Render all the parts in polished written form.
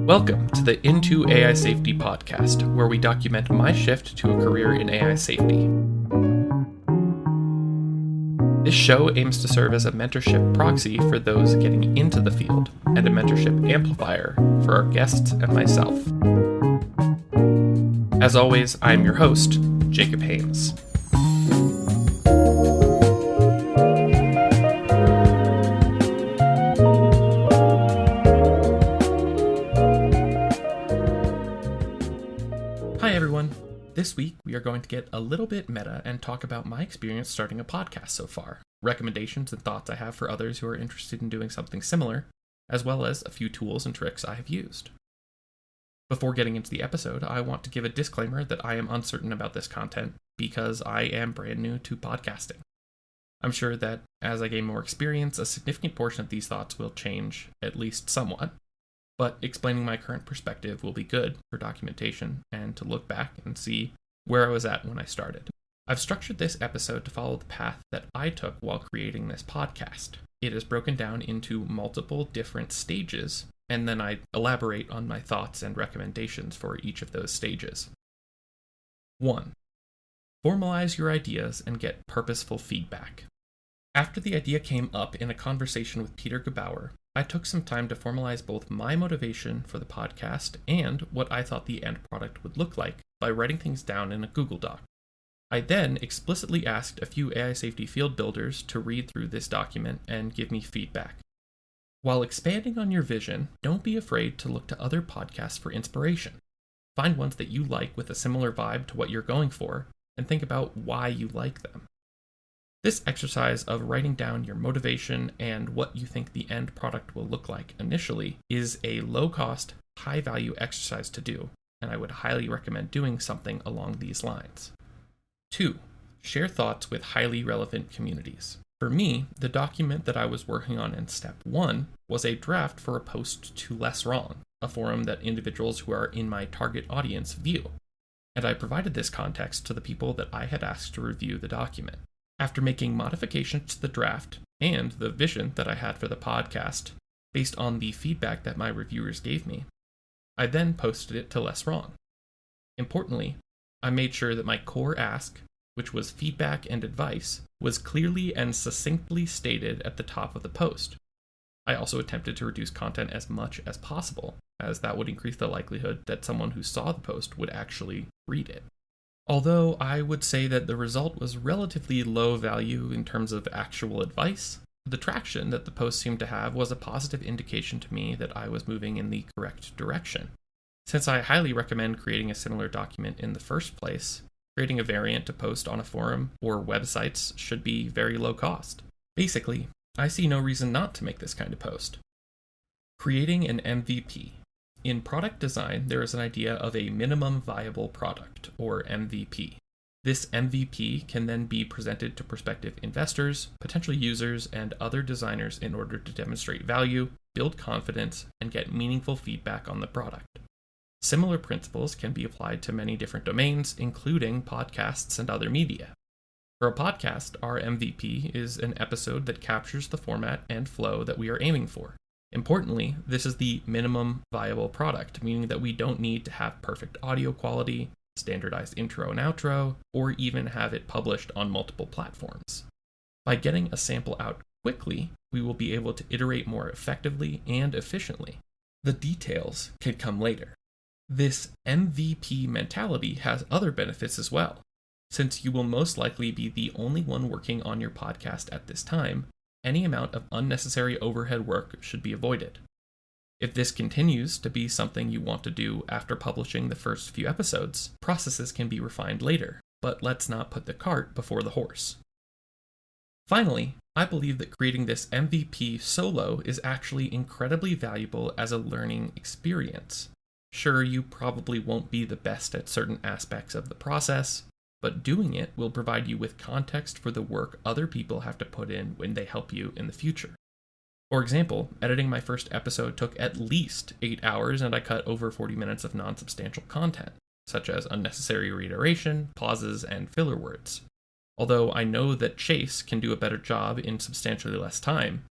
Welcome to the Into AI Safety podcast, where we document my shift to a career in AI safety. This show aims to serve as a mentorship proxy for those getting into the field, and a mentorship amplifier for our guests and myself. As always, I am your host, Jacob Haynes. This week, we are going to get a little bit meta and talk about my experience starting a podcast so far, recommendations and thoughts I have for others who are interested in doing something similar, as well as a few tools and tricks I have used. Before getting into the episode, I want to give a disclaimer that I am uncertain about this content because I am brand new to podcasting. I'm sure that as I gain more experience, a significant portion of these thoughts will change, at least somewhat. But explaining my current perspective will be good for documentation and to look back and see where I was at when I started. I've structured this episode to follow the path that I took while creating this podcast. It is broken down into multiple different stages, and then I elaborate on my thoughts and recommendations for each of those stages. 1. Formalize your ideas and get purposeful feedback. After the idea came up in a conversation with Peter Gebauer, I took some time to formalize both my motivation for the podcast and what I thought the end product would look like by writing things down in a Google Doc. I then explicitly asked a few AI safety field builders to read through this document and give me feedback. While expanding on your vision, don't be afraid to look to other podcasts for inspiration. Find ones that you like with a similar vibe to what you're going for, and think about why you like them. This exercise of writing down your motivation and what you think the end product will look like initially is a low-cost, high-value exercise to do, and I would highly recommend doing something along these lines. 2. Share thoughts with highly relevant communities. For me, the document that I was working on in step 1 was a draft for a post to Less Wrong, a forum that individuals who are in my target audience view, and I provided this context to the people that I had asked to review the document. After making modifications to the draft and the vision that I had for the podcast, based on the feedback that my reviewers gave me, I then posted it to Less Wrong. Importantly, I made sure that my core ask, which was feedback and advice, was clearly and succinctly stated at the top of the post. I also attempted to reduce content as much as possible, as that would increase the likelihood that someone who saw the post would actually read it. Although I would say that the result was relatively low value in terms of actual advice, the traction that the post seemed to have was a positive indication to me that I was moving in the correct direction. Since I highly recommend creating a similar document in the first place, creating a variant to post on a forum or websites should be very low cost. Basically, I see no reason not to make this kind of post. Creating an MVP. In product design, there is an idea of a minimum viable product, or MVP. This MVP can then be presented to prospective investors, potential users, and other designers in order to demonstrate value, build confidence, and get meaningful feedback on the product. Similar principles can be applied to many different domains, including podcasts and other media. For a podcast, our MVP is an episode that captures the format and flow that we are aiming for. Importantly, this is the minimum viable product, meaning that we don't need to have perfect audio quality, standardized intro and outro, or even have it published on multiple platforms. By getting a sample out quickly, we will be able to iterate more effectively and efficiently. The details can come later. This MVP mentality has other benefits as well. Since you will most likely be the only one working on your podcast at this time, any amount of unnecessary overhead work should be avoided. If this continues to be something you want to do after publishing the first few episodes, processes can be refined later, but let's not put the cart before the horse. Finally, I believe that creating this MVP solo is actually incredibly valuable as a learning experience. Sure, you probably won't be the best at certain aspects of the process, but doing it will provide you with context for the work other people have to put in when they help you in the future. For example, editing my first episode took at least 8 hours, and I cut over 40 minutes of non-substantial content, such as unnecessary reiteration, pauses, and filler words. Although I know that Chase can do a better job in substantially less time,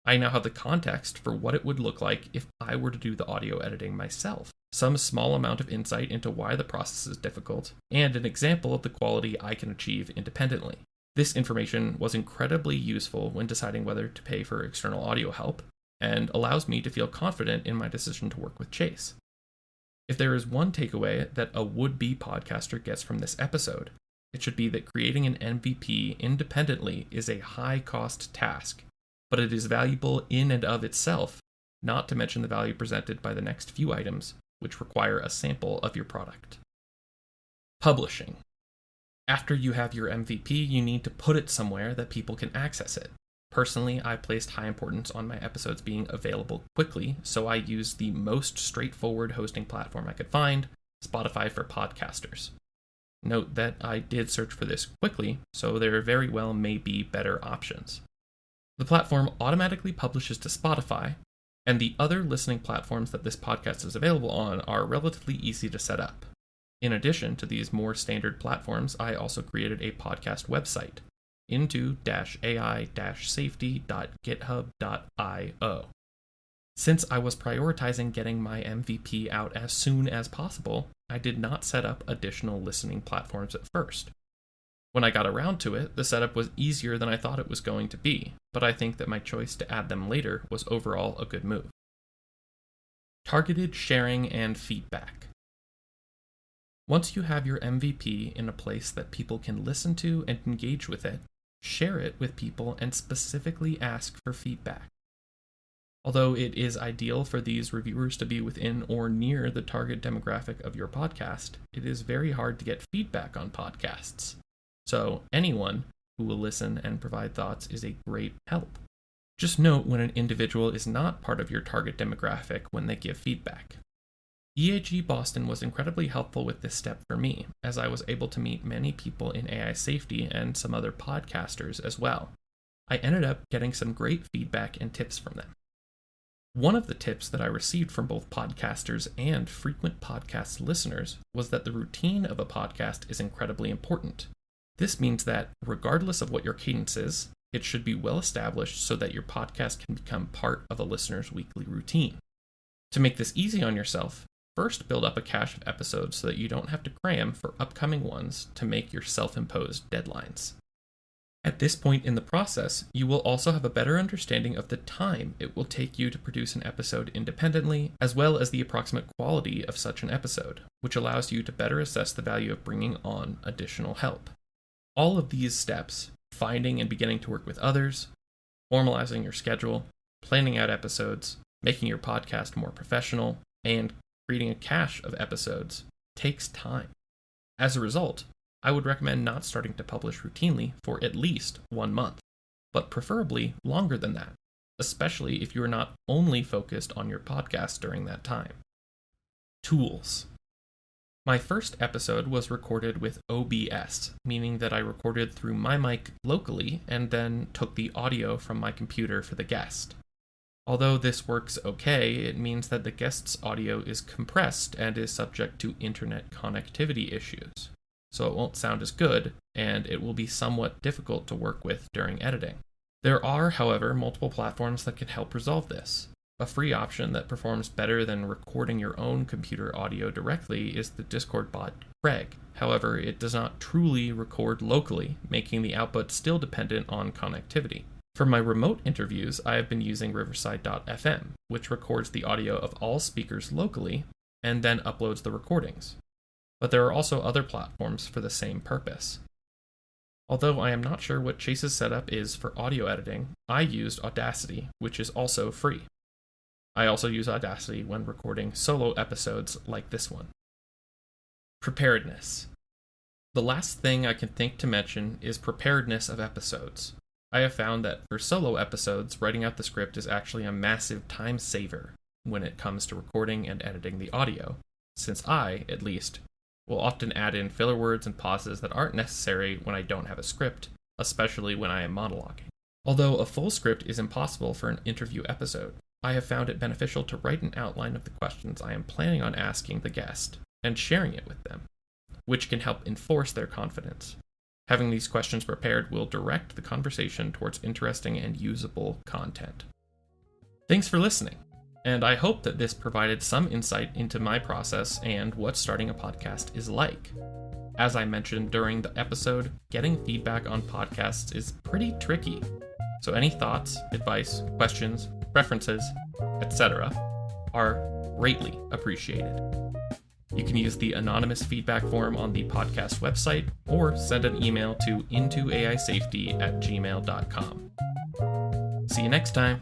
I now have the context for what it would look like if I were to do the audio editing myself, some small amount of insight into why the process is difficult, and an example of the quality I can achieve independently. This information was incredibly useful when deciding whether to pay for external audio help, and allows me to feel confident in my decision to work with Chase. If there is one takeaway that a would-be podcaster gets from this episode, it should be that creating an MVP independently is a high-cost task, but it is valuable in and of itself, not to mention the value presented by the next few items, which require a sample of your product. Publishing. After you have your MVP, you need to put it somewhere that people can access it. Personally, I placed high importance on my episodes being available quickly, so I used the most straightforward hosting platform I could find, Spotify for podcasters. Note that I did search for this quickly, so there very well may be better options. The platform automatically publishes to Spotify, and the other listening platforms that this podcast is available on are relatively easy to set up. In addition to these more standard platforms, I also created a podcast website, into-ai-safety.github.io. Since I was prioritizing getting my MVP out as soon as possible, I did not set up additional listening platforms at first. When I got around to it, the setup was easier than I thought it was going to be, but I think that my choice to add them later was overall a good move. Targeted sharing and feedback. Once you have your MVP in a place that people can listen to and engage with it, share it with people and specifically ask for feedback. Although it is ideal for these reviewers to be within or near the target demographic of your podcast, it is very hard to get feedback on podcasts. So anyone who will listen and provide thoughts is a great help. Just note when an individual is not part of your target demographic when they give feedback. EAG Boston was incredibly helpful with this step for me, as I was able to meet many people in AI safety and some other podcasters as well. I ended up getting some great feedback and tips from them. One of the tips that I received from both podcasters and frequent podcast listeners was that the routine of a podcast is incredibly important. This means that, regardless of what your cadence is, it should be well established so that your podcast can become part of a listener's weekly routine. To make this easy on yourself, first build up a cache of episodes so that you don't have to cram for upcoming ones to make your self-imposed deadlines. At this point in the process, you will also have a better understanding of the time it will take you to produce an episode independently, as well as the approximate quality of such an episode, which allows you to better assess the value of bringing on additional help. All of these steps, finding and beginning to work with others, formalizing your schedule, planning out episodes, making your podcast more professional, and creating a cache of episodes, takes time. As a result, I would recommend not starting to publish routinely for at least 1 month, but preferably longer than that, especially if you are not only focused on your podcast during that time. Tools. My first episode was recorded with OBS, meaning that I recorded through my mic locally and then took the audio from my computer for the guest. Although this works okay, it means that the guest's audio is compressed and is subject to internet connectivity issues, so it won't sound as good, and it will be somewhat difficult to work with during editing. There are, however, multiple platforms that can help resolve this. A free option that performs better than recording your own computer audio directly is the Discord bot Craig. However, it does not truly record locally, making the output still dependent on connectivity. For my remote interviews, I have been using Riverside.fm, which records the audio of all speakers locally and then uploads the recordings. But there are also other platforms for the same purpose. Although I am not sure what Chase's setup is for audio editing, I used Audacity, which is also free. I also use Audacity when recording solo episodes like this one. Preparedness. The last thing I can think to mention is preparedness of episodes. I have found that for solo episodes, writing out the script is actually a massive time saver when it comes to recording and editing the audio, since I, at least, will often add in filler words and pauses that aren't necessary when I don't have a script, especially when I am monologuing. Although a full script is impossible for an interview episode, I have found it beneficial to write an outline of the questions I am planning on asking the guest and sharing it with them, which can help enforce their confidence. Having these questions prepared will direct the conversation towards interesting and usable content. Thanks for listening, and I hope that this provided some insight into my process and what starting a podcast is like. As I mentioned during the episode, getting feedback on podcasts is pretty tricky. So any thoughts, advice, questions, preferences, etc. are greatly appreciated. You can use the anonymous feedback form on the podcast website or send an email to intoaisafety@gmail.com. See you next time.